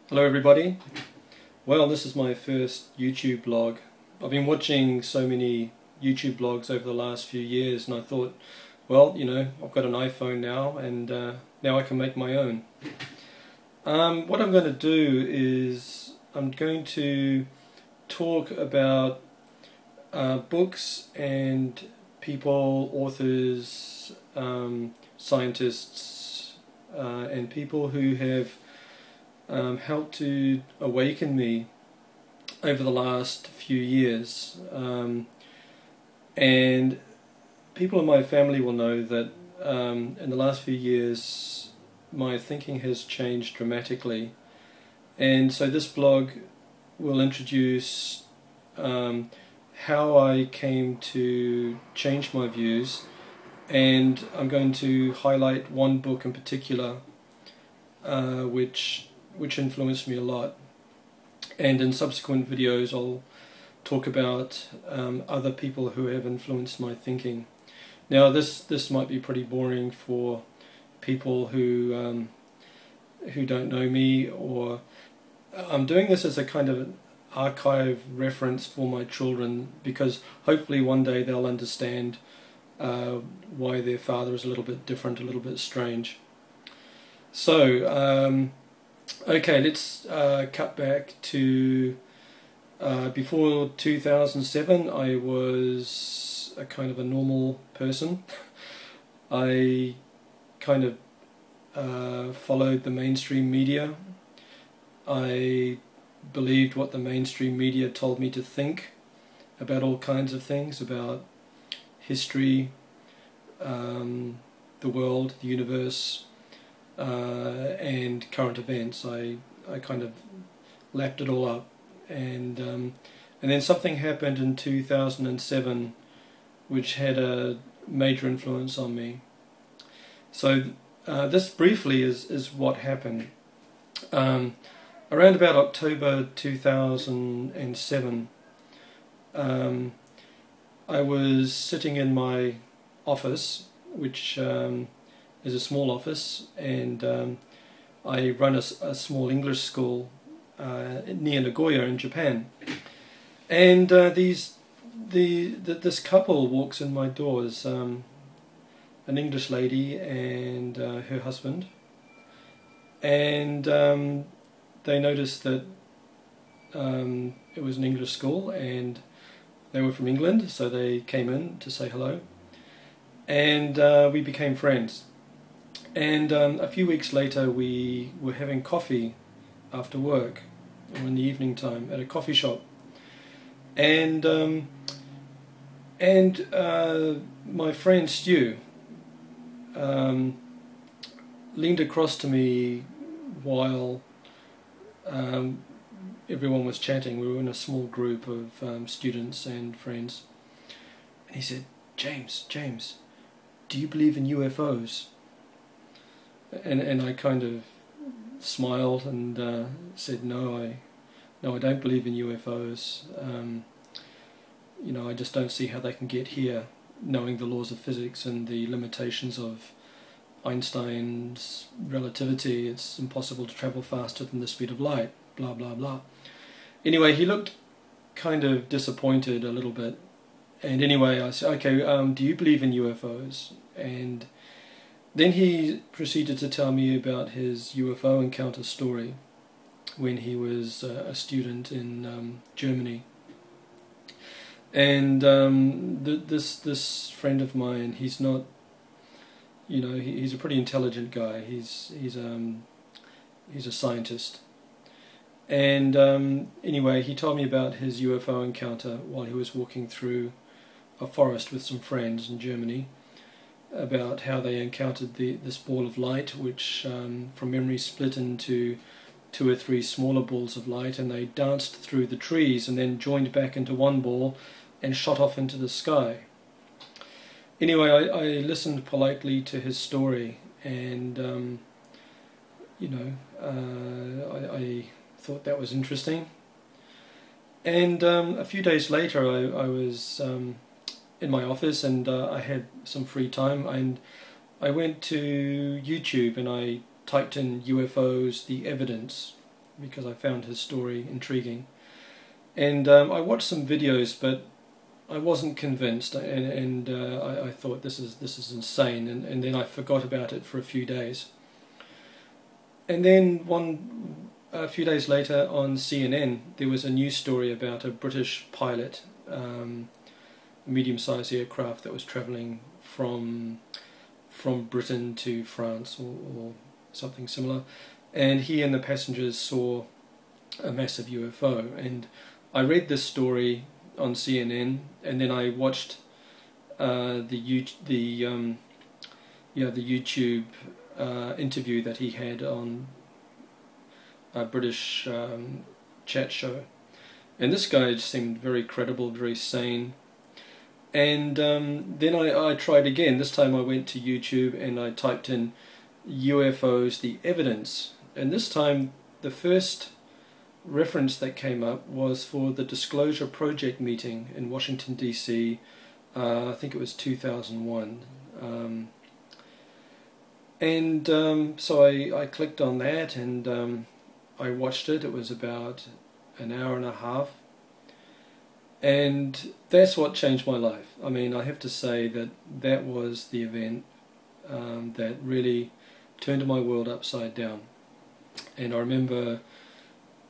Hello everybody. Well, this is my first YouTube blog. I've been watching so many YouTube blogs over the last few years, and I thought, well, I've got an iPhone now, and now I can make my own. What I'm going to do is I'm going to talk about books and people, authors, scientists, and people who have helped to awaken me over the last few years, and people in my family will know that in the last few years my thinking has changed dramatically, and so this blog will introduce how I came to change my views, and I'm going to highlight one book in particular which influenced me a lot, and in subsequent videos I'll talk about other people who have influenced my thinking. Now this might be pretty boring for people who don't know me, or I'm doing this as a kind of an archive reference for my children, because hopefully one day they'll understand why their father is a little bit different, a little bit strange. So okay, let's cut back to before 2007. I was a kind of a normal person. I kind of followed the mainstream media. I believed what the mainstream media told me to think about all kinds of things, about history, the world, the universe, and current events. I kind of lapped it all up, and then something happened in 2007 which had a major influence on me. So this briefly is what happened. Around about October 2007, I was sitting in my office, which is a small office, and I run a small English school near Nagoya in Japan. And this couple walks in my doors, an English lady and her husband, and they noticed that it was an English school and they were from England, so they came in to say hello, and we became friends. And a few weeks later we were having coffee after work, or in the evening time, at a coffee shop, and my friend Stu leaned across to me while everyone was chatting. We were in a small group of students and friends, and he said, James, do you believe in UFOs? And I kind of smiled and said, no, I don't believe in UFOs. I just don't see how they can get here, knowing the laws of physics and the limitations of Einstein's relativity. It's impossible to travel faster than the speed of light, blah blah blah. Anyway, he looked kind of disappointed a little bit, and anyway I said, okay, do you believe in UFOs? And then he proceeded to tell me about his UFO encounter story when he was a student in Germany. And this friend of mine, he's not, he's a pretty intelligent guy. He's a scientist. And anyway, he told me about his UFO encounter while he was walking through a forest with some friends in Germany, about how they encountered this ball of light, which from memory split into 2 or 3 smaller balls of light, and they danced through the trees and then joined back into one ball and shot off into the sky. Anyway, I listened politely to his story, and I thought that was interesting. And a few days later I was in my office, and I had some free time, and I went to YouTube and I typed in UFOs, the evidence, because I found his story intriguing. And I watched some videos, but I wasn't convinced, and I thought this is insane, and then I forgot about it for a few days. And then a few days later on CNN, there was a news story about a British pilot, a medium-sized aircraft that was travelling from Britain to France or something similar, and he and the passengers saw a massive UFO. And I read this story on CNN, and then I watched the YouTube interview that he had on a British chat show, and this guy just seemed very credible, very sane. And then I tried again. This time I went to YouTube and I typed in UFOs, the evidence, and this time the first reference that came up was for the Disclosure Project meeting in Washington DC. I think it was 2001. So I clicked on that, and I watched it. It was about an hour and a half, and that's what changed my life. I mean, I have to say that was the event that really turned my world upside down. And I remember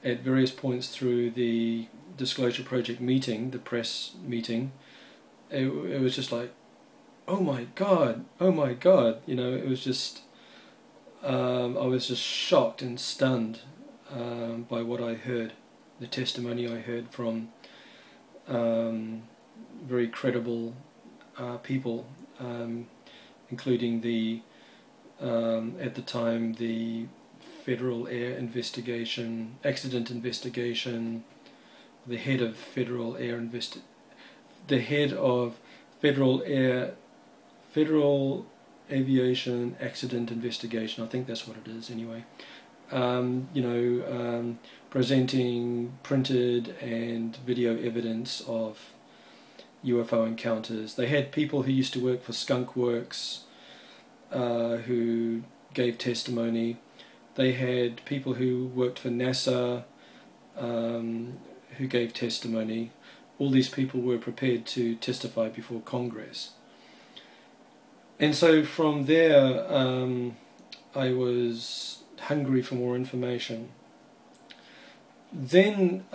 at various points through the Disclosure Project meeting, the press meeting, it was just like, oh my God, you know, it was just, I was just shocked and stunned by what I heard, the testimony I heard from very credible people, including the, at the time, the Federal Air Accident Investigation, the head of Federal Aviation Accident Investigation. I think that's what it is anyway. Presenting printed and video evidence of UFO encounters. They had people who used to work for Skunk Works who gave testimony. They had people who worked for NASA who gave testimony. All these people were prepared to testify before Congress. And so from there, I was hungry for more information. Then,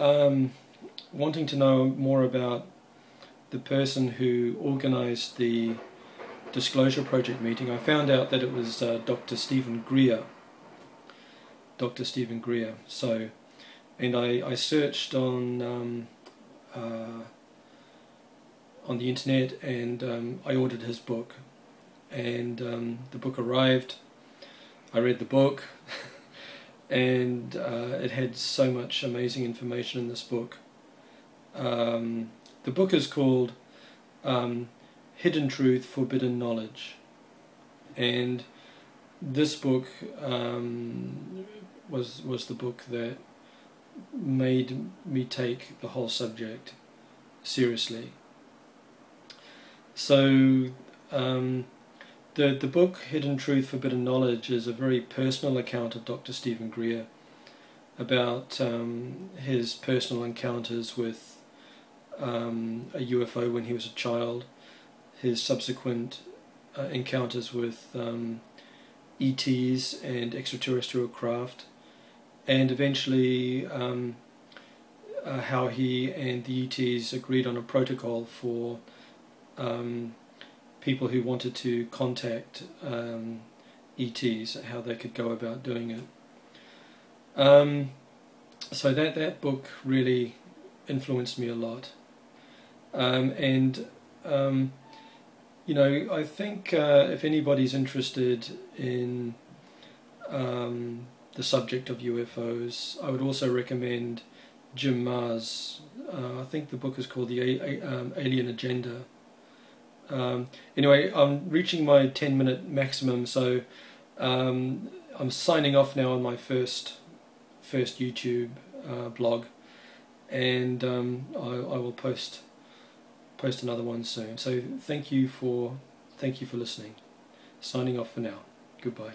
wanting to know more about the person who organized the Disclosure Project meeting, I found out that it was Dr. Stephen Greer. Dr. Stephen Greer. So, and I searched on the internet, and I ordered his book, and the book arrived. I read the book, and it had so much amazing information in this book. The book is called Hidden Truth, Forbidden Knowledge, and this book was the book that made me take the whole subject seriously. So the book Hidden Truth, Forbidden Knowledge is a very personal account of Dr. Stephen Greer, about his personal encounters with a UFO when he was a child, his subsequent encounters with ETs and extraterrestrial craft, and eventually how he and the ETs agreed on a protocol for people who wanted to contact ETs, how they could go about doing it. So that book really influenced me a lot. I think if anybody's interested in the subject of UFOs, I would also recommend Jim Ma's. I think the book is called The Alien Agenda. Anyway, I'm reaching my 10-minute maximum, so I'm signing off now on my first YouTube blog, and I will post another one soon. So thank you for listening. Signing off for now. Goodbye.